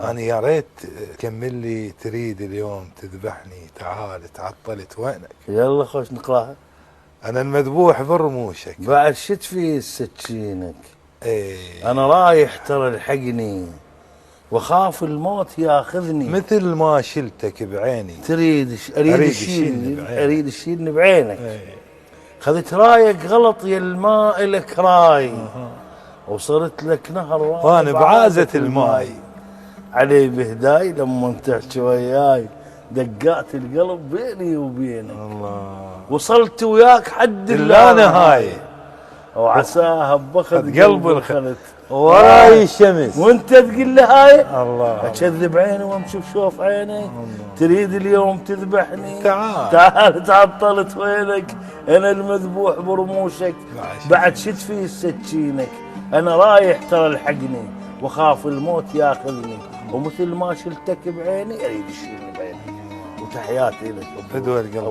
انا يا ريت تكمل لي تريد اليوم تذبحني تعال تعطلت وينك؟ يلا خوش نقراها. انا المذبوح برموشك. بعد شت في سكينك، ايه انا رايح ترى الحقني واخاف الموت ياخذني. مثل ما شلتك بعيني اريد تشيلني بعينك. ايه. خذت رايك غلط يا الماء لك راي، وصرت لك نهر وانا بعازة الماي. علي بهداي لما تحكي وياي دقات القلب بيني وبينك. الله وصلت وياك حد لا نهاية، وعساها بخذ قلب الخلت وراي الشمس وانت تقول لي هاي الله. اكذب عيني وامشي بشوف عينك. تريد اليوم تذبحني؟ تعال تعطلت وينك؟ انا المذبوح برموشك. بعد شد في سكينك، انا رايح ترى الحقني وخاف الموت ياخذني. ومثل ما شلتك بعيني اريد اشيلني بعينك. وتحياتي لك فدوى القلب.